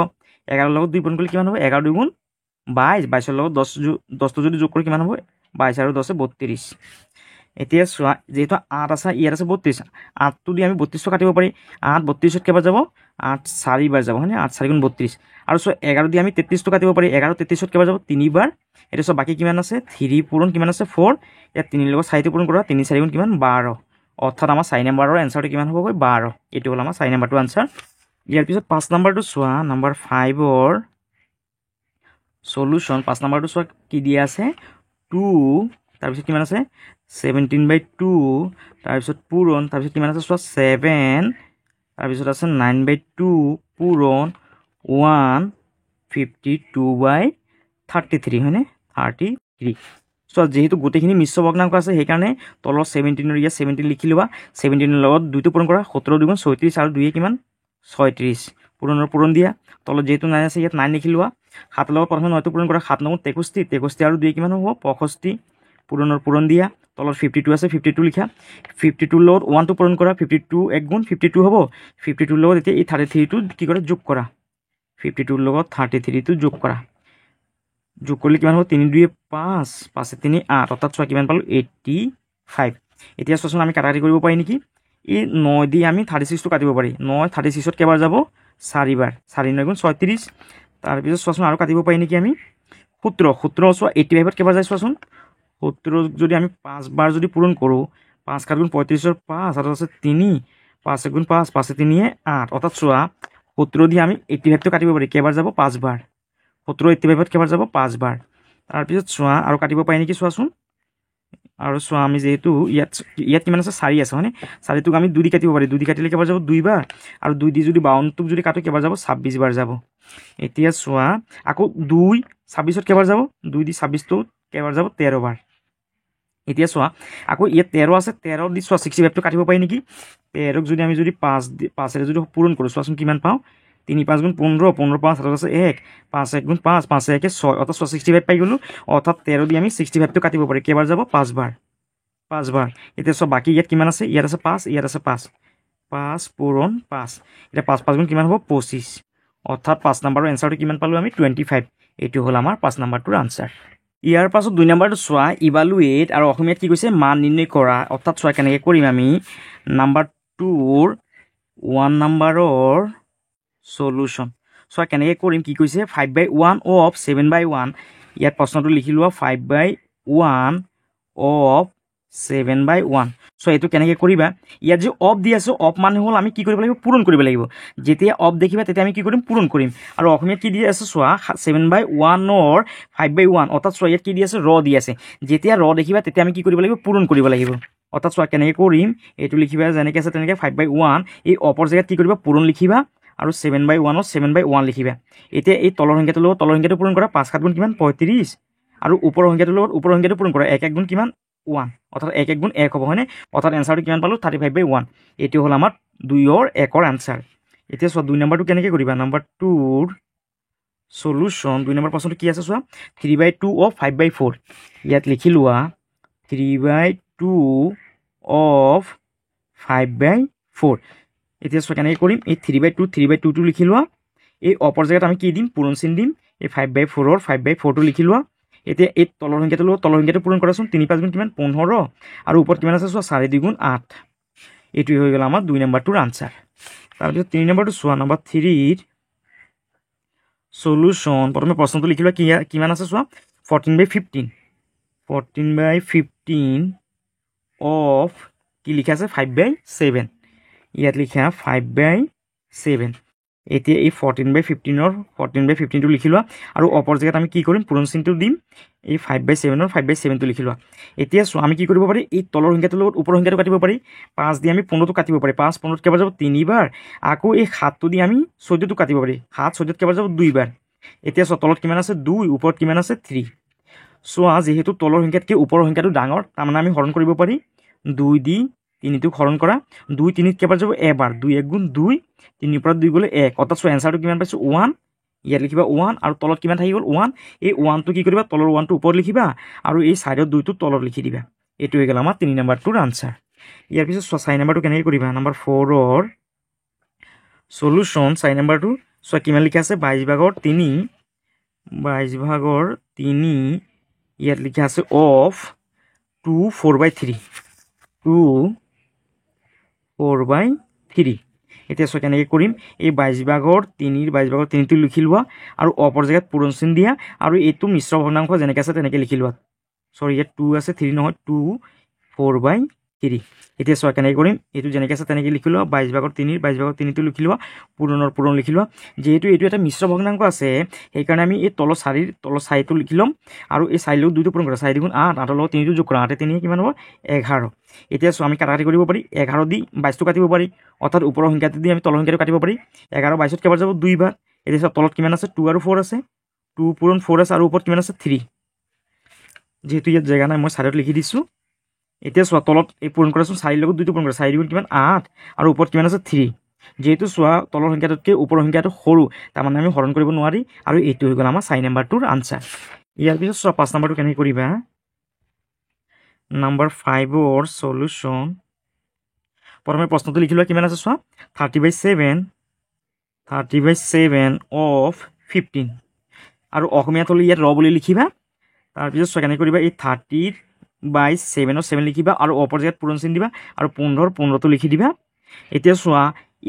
11ৰ লগত 2 পূৰণ কৰিলে কিমান হ'ব 11 2 গুণ 22 22ৰ লগত 10টো যদি যোগ কৰি কিমান হ'ব 22 আৰু 10 32 এতিয়া চোৱা যেহেতু 8 আছে ইয়াত আছে 32 8টো দি আমি 32টো কাটিব পাৰি 8 32ত কেইবাৰ যাব 8 4বাৰ যাব হয়নে 8 4 গুণ 32 আৰু চোৱা 11 দি আমি 33টো কাটিব পাৰি 11 33ত কেইবাৰ যাব 3বাৰ এতিয়া চোৱা বাকী কিমান আছে 3 পূৰণ কিমান আছে 4 ইয়াত 3ৰ লগত 4টো পূৰণ কৰা 3 4 গুণ কিমান 12 অৰ্থাৎ আমাৰ 4 নম্বৰৰ এনচাৰটো কিমান হ'বগৈ 12 এইটো হ'ল আমাৰ 4 নম্বৰটো আনচাৰ ইয়াৰ পিছত 5 নম্বৰটো চোৱা নম্বৰ 5ৰ সলিউশন 5 নম্বৰটো চোৱা কি দিয়া আছে 2 তাৰপিছত কিমান আছে 17/2 তাৰপিছত পূৰণ তাৰপিছত কিমান আছে চোৱা 7 তাৰপিছত আছে 9/2 পূৰণ 152/33 হয়নে 33 চোৱা যেহেতু গোটেইখিনি মিশ্ৰ ভগ্নাংক আছে সেইকাৰণে তলৰ 17ৰ ইয়াত 17 লিখি লোৱা 17ৰ লগত 2টো পূৰণ কৰা 17 2 গুণ 36 আৰু 2 কিমান 36 পূৰণ দিয়া তলত যেহেতু 9 আছে ইয়াত 9 লিখি লোৱা 7ৰ লগত প্ৰথমে 9টো পূৰণ কৰা 7 9 63 63 আৰু 2 কিমান হ'ব 65 পূৰণ দিয়া তলত 52 আছে 52 লিখা 52ৰ লগত 1টো পূৰণ কৰা 52 1 গুণ 52 হ'ব 52ৰ লগত এতিয়া এই 33টো কি কৰা যোগ কৰা 52ৰ লগত 33টো যোগ কৰা যোগ কৰিলে কিমান হ'ব 3 2 5 5 3 8 অৰ্থাৎ চোৱা কিমান পালোঁ 85 এতিয়া চোৱাচোন আমি কাটাকাটি কৰিব পাৰি নেকি এই 9 দি আমি 36টো কাটিব পাৰি 9 36ত কেইবাৰ যাব 4বাৰ 4 9 গুণ 36 তাৰপিছত চোৱাচোন আৰু কাটিব পাৰি নেকি আমি 17 চোৱা 85ত কেইবাৰ যায় চোৱাচোন 17 যদি আমি 5বাৰ যদি পূৰণ কৰোঁ 5 7 গুণ 35ৰ 5 আৰু আছে 3 5 1 গুণ 5 5 3 8 অৰ্থাৎ চোৱা 17 দি আমি 85টো কাটিব পাৰি কেইবাৰ যাব 5বাৰ 17 85ত কেইবাৰ যাব 5বাৰ তাৰপিছত চোৱা আৰু কাটিব পাৰি নেকি চোৱাচোন আৰু চোৱা আমি যেহেতু ইয়াত কিমান আছে 4 আছে হয়নে 4টোক আমি 2 দি কাটিব পাৰি 2 দি কাটিলে কেইবাৰ যাব 2বাৰ আৰু 2 দি যদি 52টোক যদি কাটো কেইবাৰ যাব 26বাৰ যাব এতিয়া চোৱা আকৌ 2 26ত কেইবাৰ যাব 2 দি 26টো কেইবাৰ যাব 13বাৰ এতিয়া চোৱা আকৌ ইয়াত 13 আছে 13 দি চোৱা 65টো কাটিব পাৰি নেকি 13ক যদি আমি যদি 5 যদি পূৰণ কৰোঁ চোৱাচোন কিমান পাওঁ 3 5 গুণ 15 15 5 7 আছে 1 5 1 গুণ 5 5 1 6 অৰ্থাৎ 65 পাই গ'লোঁ অৰ্থাৎ 13 দি আমি 65টো কাটিব পাৰি কেইবাৰ যাব 5বাৰ এতিয়া চোৱা বাকী ইয়াত কিমান আছে ইয়াত আছে 5 ইয়াত আছে 5 5 পূৰণ 5 এতিয়া 5 5 গুণ কিমান হ'ব 25 অৰ্থাৎ 5 নম্বৰৰ এনচাৰটো কিমান পালোঁ আমি 25 এইটো হ'ল আমাৰ 5 নম্বৰটোৰ আনচাৰ ইয়াৰ পাছত 2 নম্বৰটো চোৱা ইভালুৱেট আৰু অসমীয়াত কি কৈছে মান নিৰ্ণয় কৰা অৰ্থাৎ চোৱা কেনেকৈ কৰিম আমি নাম্বাৰ 2ৰ 1 নম্বৰৰ সলিউশন চোৱা কেনেকৈ কৰিম কি কৈছে 5/1 অফ 7/1 ইয়াত প্ৰশ্নটো লিখি লোৱা 5/1 অফ 7/1 চোৱা এইটো কেনেকৈ কৰিবা ইয়াত যে অফ দি আছোঁ অফ মানে হ'ল আমি কি কৰিব লাগিব পূৰণ কৰিব লাগিব যেতিয়া অফ দেখিবা তেতিয়া আমি কি কৰিম পূৰণ কৰিম আৰু অসমীয়াত কি দি আছে চোৱা 7/1ৰ 5/1 অৰ্থাৎ চোৱা ইয়াত কি দি আছে ৰ দি আছে যেতিয়া ৰ দেখিবা তেতিয়া আমি কি কৰিব লাগিব পূৰণ কৰিব লাগিব অৰ্থাৎ চোৱা কেনেকৈ কৰিম এইটো লিখিবা যেনেকৈ আছে তেনেকৈ 5/1 এই অপৰ জেগাত কি কৰিবা পূৰণ লিখিবা আৰু 7/1ৰ 7/1 লিখিবা এতিয়া এই তলৰ সংখ্যাটোৰ লগত তলৰ সংখ্যাটো পূৰণ কৰা 5 7 গুণ কিমান 35 আৰু ওপৰৰ সংখ্যাটোৰ লগত ওপৰৰ সংখ্যাটো পূৰণ কৰা 1 1 গুণ কিমান 1 অৰ্থাৎ 1 1 গুণ 1 হ'ব হয়নে অৰ্থাৎ এনচাৰটো কিমান পালোঁ 35/1 এইটো হ'ল আমাৰ 2ৰ 1ৰ আনচাৰ এতিয়া চোৱা 2 নম্বৰটো কেনেকৈ কৰিবা নাম্বাৰ 2ৰ সলিউশ্যন 2 নম্বৰ প্ৰশ্নটো কি আছে চোৱা 3/2 অফ 5/4 ইয়াত লিখি লোৱা 3/2 অফ 5/4 এতিয়া চোৱা কেনেকৈ কৰিম এই 3/2 টো লিখি লোৱা এই অপৰ জেগাত আমি কি দিম পূৰণ চিন দিম এই 5/4 5/4 টো লিখি লোৱা এতিয়া এই তলৰ সংখ্যাটো লোৱা তলৰ সংখ্যাটো পূৰণ কৰাচোন 3 5 গুণ কিমান 15 আৰু ওপৰত কিমান আছে চোৱা 4 2 গুণ 8 এইটোৱে হৈ গ'ল আমাৰ 2 নম্বৰটোৰ আনসাৰ তাৰপিছত 3 নম্বৰটো চোৱা নম্বৰ 3 সলিউশ্যন প্ৰথমে প্ৰশ্নটো লিখি লোৱা কিমান আছে চোৱা 14/15 অফ কি লিখা আছে 5/7 ইয়াত লিখা 5/7 এতিয়া এই 14/15 টো লিখি লোৱা আৰু অপৰ জেগাত আমি কি কৰিম পূৰণ চিনটো দিম এই 5/7 টো লিখি লোৱা এতিয়া চোৱা আমি কি কৰিব পাৰি এই তলৰ সংখ্যাটোৰ লগত ওপৰৰ সংখ্যাটো কাটিব পাৰি 5 দি আমি 15টো কাটিব পাৰি 5 15ত কেইবাৰ যাব 3 বাৰ আকৌ এই 7টো দি আমি 14টো কাটিব পাৰি 7 14ত কেইবাৰ যাব 2 বাৰ এতিয়া চোৱা তলত কিমান আছে 2 ওপৰত কিমান আছে 3 চোৱা যেহেতু তলৰ সংখ্যাতকৈ ওপৰৰ সংখ্যাটো ডাঙৰ তাৰমানে আমি হৰণ কৰিব পাৰি 2 দি 3টোক হৰণ কৰা 2 3ত কেইবাৰ যাব এবাৰ 2 1 গুণ 2 3 পৰা 2 গ'লে 1 অৰ্থাৎ চোৱা এনসাৰটো কিমান পাইছোঁ 1 ইয়াত লিখিবা 1 আৰু তলত কিমান থাকি গ'ল 1 এই 1টো কি কৰিবা তলৰ 1টো ওপৰত লিখিবা আৰু এই সাইডৰ 2টো তলত লিখি দিবা এইটো হৈ গ'ল আমাৰ 3 নম্বৰটোৰ আনসাৰ ইয়াৰ পিছত চোৱা 4 নম্বৰটো কেনেকৈ কৰিবা নম্বৰ 4ৰ সলিউশ্যন 4 নম্বৰটো চোৱা কিমান লিখা আছে 22/3 ইয়াত লিখা আছে অফ 2 4/3 এতিয়া চোৱা কেনেকৈ কৰিম এই 22/3টো লিখি লোৱা আৰু অপৰ জেগাত পূৰণ চিন দিয়া আৰু এইটো মিশ্ৰ ভগ্নাংশ যেনেকৈ আছে তেনেকৈ লিখি লোৱা সৰি ইয়াত 2 আছে 3 নহয় 2 4/3 এতিয়া চোৱা কেনেকৈ কৰিম এইটো যেনেকৈ আছে তেনেকৈ লিখি লোৱা 22/3টো লিখি লোৱা পূৰণ লিখি লোৱা যিহেতু এইটো এটা মিশ্ৰ ভগ্নাংশ আছে সেইকাৰণে আমি এই তলৰ 4টো লিখি ল'ম আৰু এই 4 লগত 2টো পূৰণ কৰা 4 2 8 8 লগত 3টো যোগ কৰা 8 3 কিমান হ'ব 11 এতিয়া চোৱা আমি কাটাকাটি কৰিব পাৰি 11 দি 22টো কাটিব পাৰি অৰ্থাৎ ওপৰৰ সংখ্যাটো দি আমি তলৰ সংখ্যাটো কাটিব পাৰি 11 22ত কেইবাৰ যাব 2 বাৰ এতিয়া চোৱা তলত কিমান আছে 2 আৰু 4 আছে 2 পূৰণ 4 আছে আৰু ওপৰত কিমান আছে 3 যেহেতু ইয়াত জেগা নাই মই চাইডত লিখি দিছোঁ এতিয়া চোৱা তলত এই পূৰণ কৰাচোন 4 লগত 2টো পূৰণ কৰা 4 2 কিমান 8 আৰু ওপৰত কিমান আছে 3 যেহেতু চোৱা তলৰ সংখ্যাটোতকৈ ওপৰৰ সংখ্যাটো সৰু তাৰমানে আমি হৰণ কৰিব নোৱাৰি আৰু এইটো হৈ গ'ল আমাৰ 4 নম্বৰটোৰ আনসাৰ ইয়াৰ পিছত চোৱা 5 নম্বৰটো কেনেকৈ কৰিবা নম্বৰ 5ৰ সলিউশ্যন প্ৰথমে প্ৰশ্নটো লিখি লোৱা কিমান আছে চোৱা 30/7 অফ 15 আৰু অসমীয়াত হ'লে ইয়াত ৰ বুলি লিখিবা তাৰপিছত চোৱা কেনেকৈ কৰিবা এই 30/7 7 লিখিবা আৰু অপৰ জেগাত পূৰণ চিন দিবা আৰু 15টো লিখি দিবা এতিয়া চোৱা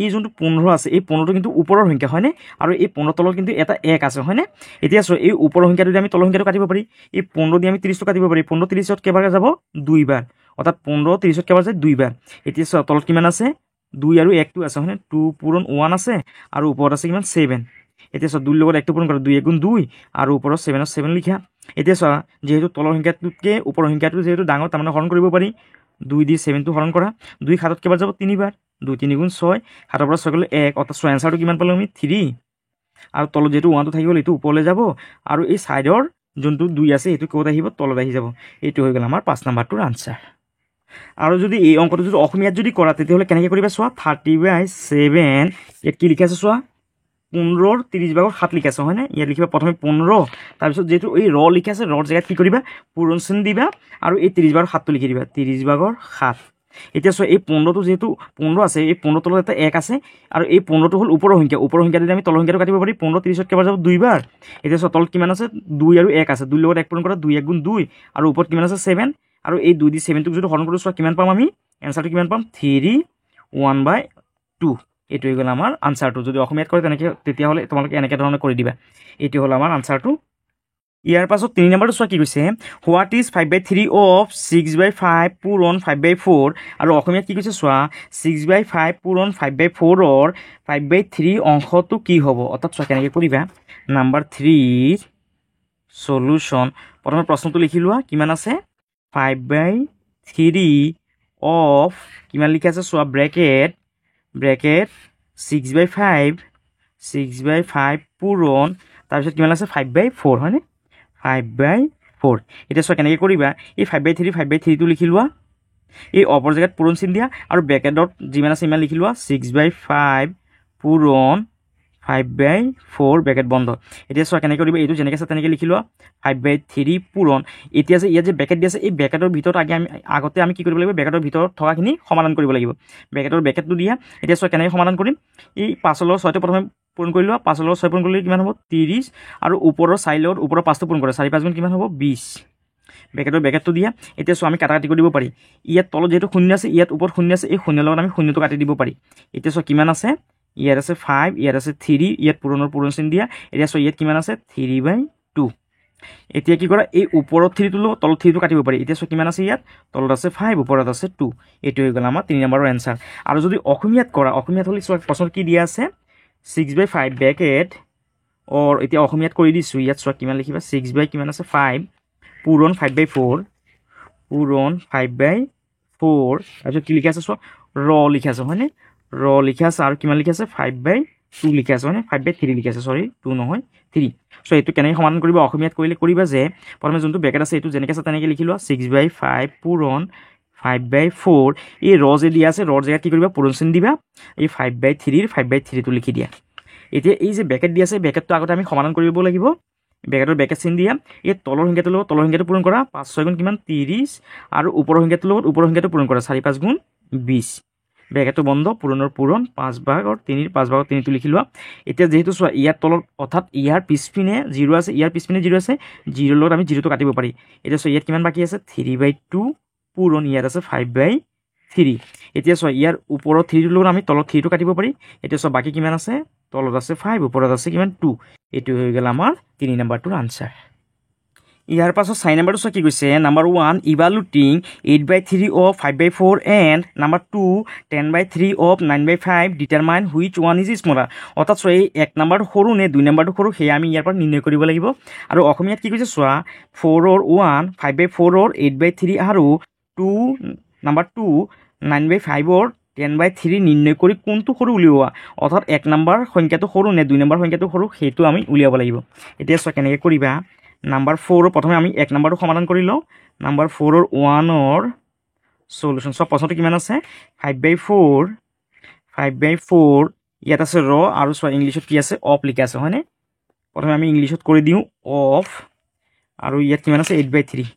এই যোনটো 15 আছে এই 15টো কিন্তু ওপৰৰ সংখ্যা হয়নে আৰু এই 15 তলত কিন্তু এটা 1 আছে হয়নে এতিয়া চোৱা এই ওপৰৰ সংখ্যাটো দি আমি তলৰ সংখ্যাটো কাটিব পাৰি এই 15 দি আমি 30টো কাটিব পাৰি 15 30ত কেইবাৰ যাব 2 বাৰ অৰ্থাৎ 15 30ত কেইবাৰ যায় 2 বাৰ এতিয়া চোৱা তলত কিমান আছে 2 আৰু 1টো আছে হয়নে 2 পূৰণ 1 আছে আৰু ওপৰত আছে কিমান 7 এতিয়া চোৱা 2 লগত 1টো পূৰণ কৰা 2 1 গুণ 2 আৰু ওপৰত 7 লিখা এতিয়া চোৱা যেহেতু তলৰ সংখ্যাটোতকৈ ওপৰৰ সংখ্যাটো যেহেতু ডাঙৰ তাৰমানে হৰণ কৰিব পাৰি 2 দি 7টো হৰণ কৰা 2 7ত কেইবাৰ যাব 3 বাৰ 2 3 গুণ 6 7ৰ পৰা 6 গ'লে 1 অৰ্থাৎ চোৱা এনসাৰটো কিমান পালোঁ আমি 3 আৰু তলত যেহেতু 1টো থাকি গ'ল এইটো ওপৰলৈ যাব আৰু এই চাইডৰ যোনটো 2 আছে সেইটো ক'ত আহিব তলত আহি যাব এইটো হৈ গ'ল আমাৰ 5 নম্বৰটোৰ আনসাৰ আৰু যদি এই অংকটো যদি অসমীয়াত যদি কৰা তেতিয়াহ'লে কেনেকৈ কৰিবা চোৱা 30/7 ইয়াত কি লিখা আছে চোৱা 15ৰ 30/7 লিখা আছে হয়নে ইয়াত লিখিবা প্ৰথমে 15 তাৰপিছত যেহেতু এই ৰ লিখা আছে ৰৰ জেগাত কি কৰিবা পূৰণ চিন দিবা আৰু এই 30/7টো লিখি দিবা 30/7 এতিয়া চোৱা এই 15টো যেহেতু 15 আছে এই 15 তলত এটা 1 আছে আৰু এই 15টো হ'ল ওপৰৰ সংখ্যাটো আমি তলৰ সংখ্যাটো কাটিব পাৰি 15 30ত কেইবাৰ যাব 2 বাৰ এতিয়া চোৱা তলত কিমান আছে 2 আৰু 1 আছে 2 লগত 1 পূৰণ কৰা 2 1 গুণ 2 আৰু ওপৰত কিমান আছে 7 আৰু এই 2 দি 7টোক যদি হৰণ কৰোঁ চোৱা কিমান পাম আমি এনসাৰটো কিমান পাম 3/1/2 এইটো হৈ গ'ল আমাৰ আনসাৰটো যদি অসমীয়াত কৰে তেতিয়াহ'লে তোমালোকে এনেকৈ ধৰণে কৰি দিবা এইটো হ'ল আমাৰ আনসাৰটো ইয়াৰ পাছত 3 নম্বৰটো চোৱা কি কৈছে হোৱাট ইজ 5/3 অফ 6/5 পূৰণ 5/4 আৰু অসমীয়াত কি কৈছে চোৱা 6/5 পূৰণ 5/4ৰ 5/3 অংশটো কি হ'ব অৰ্থাৎ চোৱা কেনেকৈ কৰিবা নম্বৰ 3 সলিউশ্যন প্ৰথমে প্ৰশ্নটো লিখি লোৱা কিমান আছে 5/3 অফ কিমান লিখা আছে চোৱা ব্ৰেকেট 6/5 পূৰণ তাৰপিছত কিমান আছে 5/4 হয়নে 5/4 এতিয়া চোৱা কেনেকৈ কৰিবা এই 5/3টো লিখি লোৱা এই অপৰ জেগাত পূৰণ চিন দিয়া আৰু ব্ৰেকেটত যিমান আছে ইমান লিখি লোৱা 6/5 পূৰণ 5/4 ব্ৰেকেট বন্ধ এতিয়া চোৱা কেনেকৈ কৰিব এইটো যেনেকৈ আছে তেনেকৈ লিখি লোৱা 5/3 পূৰণ এতিয়া যে ইয়াত যে ব্ৰেকেট দি আছে এই ব্ৰেকেটৰ ভিতৰত আগতে আমি কি কৰিব লাগিব ব্ৰেকেটৰ ভিতৰত থকাখিনি সমাধান কৰিব লাগিব ব্ৰেকেটটো দিয়া এতিয়া চোৱা কেনেকৈ সমাধান কৰিম এই 5 লগত 6টো প্ৰথমে পূৰণ কৰি লোৱা 5 লগত 6 পূৰণ কৰিলে কিমান হ'ব 30 আৰু ওপৰৰ 4 লগত ওপৰৰ 5টো পূৰণ কৰা 4 5 গুণ কিমান হ'ব 20 ব্ৰেকেটটো দিয়া এতিয়া চোৱা আমি কাটি কৰিব পাৰি ইয়াত তলত যেহেতু শূন্য আছে ইয়াত ওপৰত শূন্য আছে এই শূন্যৰ লগত আমি শূন্যটো কাটি দিব পাৰি এতিয়া চোৱা কিমান আছে ইয়াত আছে 5 ইয়াত আছে 3 ইয়াত পূৰণ চিন দিয়া এতিয়া চোৱা ইয়াত কিমান আছে 3/2 এতিয়া কি কৰা এই ওপৰত 3টো লগত তলত 3টো কাটিব পাৰি এতিয়া চোৱা কিমান আছে ইয়াত তলত আছে 5 ওপৰত আছে 2 এইটো হৈ গ'ল আমাৰ 3 নম্বৰৰ এনসাৰ আৰু যদি অসমীয়াত কৰা অসমীয়াত হ'লে চোৱা প্ৰশ্নত কি দিয়া আছে 6/5 ব্ৰেকেট অৰ এতিয়া অসমীয়াত কৰি দিছোঁ ইয়াত চোৱা কিমান লিখিবা 6 কিমান আছে 5 পূৰণ 5/4 পূৰণ 5/4 তাৰপিছত কি লিখা আছে চোৱা ৰ লিখা আছে হয়নে ৰ লিখা আছে আৰু কিমান লিখা আছে 5/2 লিখা আছে হয়নে 5/3 লিখা আছে সৰি 2 নহয় 3 চ' এইটো কেনেকৈ সমাধান কৰিবা অসমীয়াত কৰিবা যে প্ৰথমে যোনটো ব্ৰেকেট আছে এইটো যেনেকৈ আছে তেনেকৈ লিখি লোৱা 6/5 পূৰণ 5/4 এই ৰ যে দিয়া আছে ৰৰ জেগাত কি কৰিবা পূৰণ চিন দিবা এই 5/3টো লিখি দিয়া এতিয়া এই যে ব্ৰেকেট দিয়া আছে ব্ৰেকেটটো আগতে আমি সমাধান কৰিব লাগিব ব্ৰেকেট চিন দিয়া এই তলৰ সংখ্যাটোৰ লগত তলৰ সংখ্যাটো পূৰণ কৰা 5 6 গুণ কিমান 30 আৰু ওপৰৰ সংখ্যাটোৰ লগত ওপৰৰ সংখ্যাটো পূৰণ কৰা 4 5 গুণ 20 ব্ৰেকেটটো বন্ধ পূৰণৰ পূৰণ 5/3টো লিখি লোৱা এতিয়া যেহেতু চোৱা ইয়াৰ তলত অৰ্থাৎ ইয়াৰ পিছপিনে 0 আছে ইয়াৰ পিছপিনে 0 আছে 0 লগত আমি 0টো কাটিব পাৰি এতিয়া চোৱা ইয়াত কিমান বাকী আছে 3/2 পূৰণ ইয়াত আছে 5/3 এতিয়া চোৱা ইয়াৰ ওপৰত 3টোৰ লগত আমি তলত 3টো কাটিব পাৰি এতিয়া চোৱা বাকী কিমান আছে তলত আছে 5 ওপৰত আছে কিমান 2 এইটো হৈ গ'ল আমাৰ 3 নম্বৰটোৰ আনসাৰ ইয়াৰ পাছত 4 নম্বৰটো চোৱা কি কৈছে number 1 ইভালুটিং 8/3 of 5/4 and number 2 10/3 of 9/5 determine which one is smaller অৰ্থাৎ চোৱা এই 1 নম্বৰটো সৰু নে 2 নম্বৰটো সৰু সেয়া আমি ইয়াৰ পৰা নিৰ্ণয় কৰিব লাগিব আৰু অসমীয়াত কি কৈছে চোৱা 4ৰ 1 5/4ৰ 8/3 আৰু 2 নাম্বাৰ 2 9/5ৰ 10/3 নিৰ্ণয় কৰি কোনটো সৰু উলিওৱা অৰ্থাৎ 1 নম্বৰ সংখ্যাটো সৰু নে 2 নম্বৰ সংখ্যাটো সৰু সেইটো আমি উলিয়াব লাগিব এতিয়া চোৱা কেনেকৈ কৰিবা নাম্বাৰ 4 প্ৰথমে আমি 1 নম্বৰটো সমাধান কৰি লওঁ নাম্বাৰ 4ৰ 1ৰ সলিউশন সব প্ৰশ্নটো কিমান আছে 5/4 ইয়াত আছে ৰ আৰু চোৱা ইংলিছত কি আছে অফ লিখা আছে হয়নে প্ৰথমে আমি ইংলিছত কৰি দিওঁ অফ আৰু ইয়াত কিমান আছে 8/3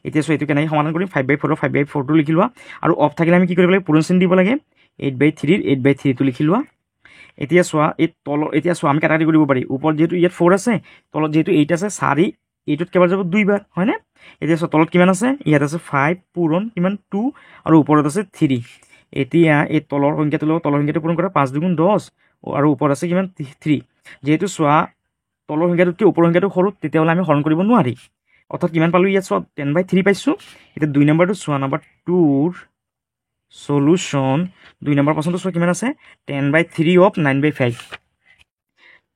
এতিয়া চোৱা এইটো কেনেকৈ সমাধান কৰিম 5/4টো লিখি লোৱা আৰু অফ থাকিলে আমি কি কৰিব লাগে পূৰণ চিন দিব লাগে 8/3টো লিখি লোৱা এতিয়া চোৱা এই তলৰ এতিয়া চোৱা আমি কাটাকাটি কৰিব পাৰি ওপৰত যেহেতু ইয়াত 4 আছে তলত যেহেতু 8 আছে 4 8ত কেইবাৰ যাব 2 বাৰ হয়নে এতিয়া চোৱা তলত কিমান আছে ইয়াত আছে 5 পূৰণ কিমান 2 আৰু ওপৰত আছে 3 এতিয়া এই তলৰ সংখ্যাটো লগত তলৰ সংখ্যাটো পূৰণ কৰা 5 2 গুণ 10 আৰু ওপৰত আছে কিমান 3 যেহেতু চোৱা তলৰ সংখ্যাটোতকৈ ওপৰৰ সংখ্যাটো সৰু তেতিয়াহ'লে আমি হৰণ কৰিব নোৱাৰি অৰ্থাৎ কিমান পালোঁ ইয়াত চোৱা 10/3 পাইছোঁ এতিয়া 2 নম্বৰটো চোৱা নাম্বাৰ 2ৰ সলিউশন 2 নম্বৰ প্ৰশ্নটো চোৱা কিমান আছে 10/3 of 9/5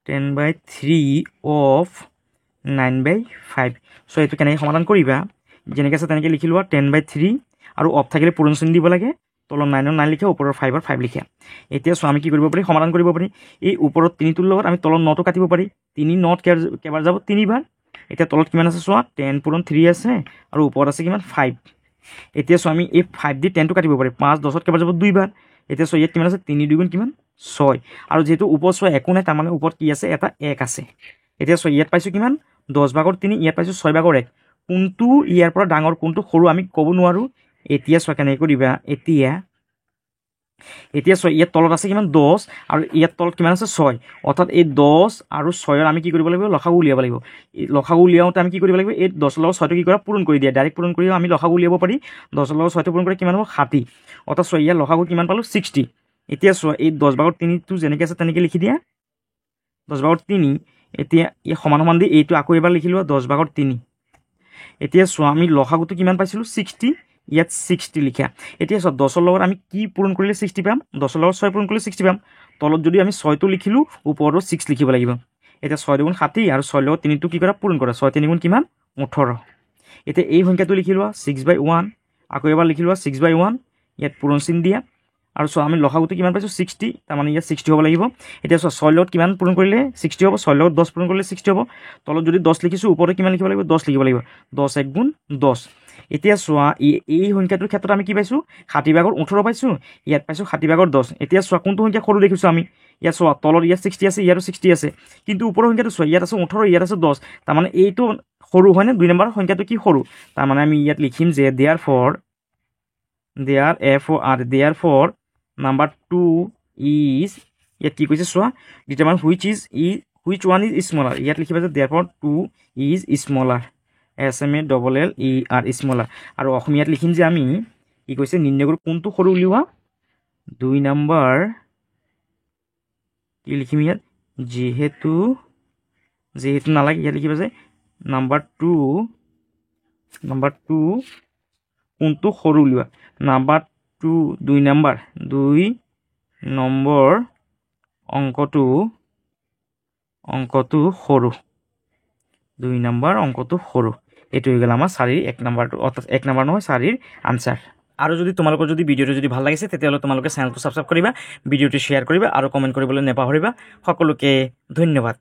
10/3 of 9/5 চ' এইটো কেনেকৈ সমাধান কৰিবা যেনেকৈ আছে তেনেকৈ লিখি লোৱা 10/3 আৰু অফ থাকিলে পূৰণ চিন দিব লাগে তলত 9ৰ 9 লিখা ওপৰৰ 5ৰ 5 লিখা এতিয়া চোৱা আমি কি কৰিব পাৰি সমাধান কৰিব পাৰি এই ওপৰত 3টোৰ লগত আমি তলত 9টো কাটিব পাৰি 3 9 কেইবাৰ যাব 3 বাৰ এতিয়া তলত কিমান আছে চোৱা 10 পূৰণ 3 আছে আৰু ওপৰত আছে কিমান 5 এতিয়া চোৱা আমি এই 5 দি 10টো কাটিব পাৰি 5 10ত কেইবাৰ যাব 2 বাৰ এতিয়া চোৱা ইয়াত কিমান আছে 3 2 গুণ কিমান 6 আৰু যেহেতু ওপৰত চোৱা একো নাই তাৰমানে ওপৰত কি আছে এটা 1 আছে এতিয়া চোৱা ইয়াত পাইছোঁ কিমান 10/3 ইয়াত পাইছোঁ 6/1 কোনটো ইয়াৰ পৰা ডাঙৰ কোনটো সৰু আমি ক'ব নোৱাৰোঁ এতিয়া চোৱা কেনেকৈ কৰিবা এতিয়া চোৱা ইয়াত তলত আছে কিমান 10 আৰু ইয়াত তলত কিমান আছে 6 অৰ্থাৎ এই 10 আৰু 6ৰ আমি কি কৰিব লাগিব লসাগু উলিয়াব লাগিব লসাগু উলিয়াওঁতে আমি কি কৰিব লাগিব এই 10ৰ লগত 6টো কি কৰা পূৰণ কৰি দিয়া ডাইৰেক্ট পূৰণ কৰিও আমি লসাগু উলিয়াব পাৰি 10ৰ লগত 6টো পূৰণ কৰি কিমান হ'ব 60 অৰ্থাৎ চোৱা ইয়াৰ লসাগু কিমান পালোঁ 60 এতিয়া চোৱা এই 10/3টো যেনেকৈ আছে তেনেকৈ লিখি দিয়া 10/3 এতিয়া এই সমান দি এইটো আকৌ এবাৰ লিখি লোৱা 10/3 এতিয়া চোৱা আমি লসাগুটো কিমান পাইছিলোঁ 60 ইয়াত 60 লিখা এতিয়া চোৱা 10ৰ লগত আমি কি পূৰণ কৰিলে 60 পাম 10ৰ লগত 6 পূৰণ কৰিলে 60 পাম তলত যদি আমি 6টো লিখিলোঁ ওপৰতো 6 লিখিব লাগিব এতিয়া 6 2 গুণ 60 আৰু 6 লগত 3টো কি কৰা পূৰণ কৰা 6 3 গুণ কিমান 18 এতিয়া এই সংখ্যাটো লিখি লোৱা 6/1 আকৌ এবাৰ লিখি লোৱা 6/1 ইয়াত পূৰণ চিন দিয়া আৰু চোৱা আমি লসাগুটো কিমান পাইছোঁ 60 তাৰমানে ইয়াত 60 হ'ব লাগিব এতিয়া চোৱা 6 লগত কিমান পূৰণ কৰিলে 60 হ'ব 6 লগত 10 পূৰণ কৰিলে 60 হ'ব তলত যদি 10 লিখিছোঁ ওপৰতে কিমান লিখিব লাগিব 10 লিখিব লাগিব 10 1 গুণ 10 এতিয়া চোৱা এই সংখ্যাটোৰ ক্ষেত্ৰত আমি কি পাইছোঁ 60/18 পাইছোঁ, ইয়াত পাইছোঁ 60/10। এতিয়া চোৱা কোনটো সংখ্যা সৰু দেখিছোঁ আমি, ইয়াত চোৱা তলত ইয়াত 60 আছে, ইয়াতো 60 আছে, কিন্তু ওপৰৰ সংখ্যাটো চোৱা ইয়াত আছে 18, ইয়াত আছে 10, তাৰমানে এইটো সৰু হয়নে, 2 নম্বৰ সংখ্যাটো কি সৰু, তাৰমানে আমি ইয়াত লিখিম যে therefore নাম্বাৰ 2 ইজ, ইয়াত কি কৈছে চোৱা determine which one is smaller, ইয়াত লিখিবা যে therefore 2 is smaller, SMALLER smaller। আৰু অসমীয়াত লিখিম যে আমি কি কৈছে নিৰ্ণয় কৰোঁ কোনটো সৰু উলিওৱা, 2 নম্বৰ কি লিখিম ইয়াত, যিহেতু নালাগে, ইয়াত লিখিবা যে নাম্বাৰ 2 কোনটো সৰু উলিওৱা, নাম্বাৰ 2 নম্বৰ অংকটো সৰু, 2 নম্বৰ অংকটো সৰু। এইটো হৈ গ'ল আমাৰ 4ৰ 1 নম্বৰটো, অৰ্থাৎ 1 নম্বৰ নহয় 4ৰ আনচাৰ। আৰু যদি তোমালোকৰ যদি ভিডিঅ'টো যদি ভাল লাগিছে তেতিয়াহ'লে তোমালোকে চেনেলটো ছাবস্ক্ৰাইব কৰিবা, ভিডিঅ'টো শ্বেয়াৰ কৰিবা আৰু কমেণ্ট কৰিবলৈ নাপাহৰিবা। সকলোকে ধন্যবাদ।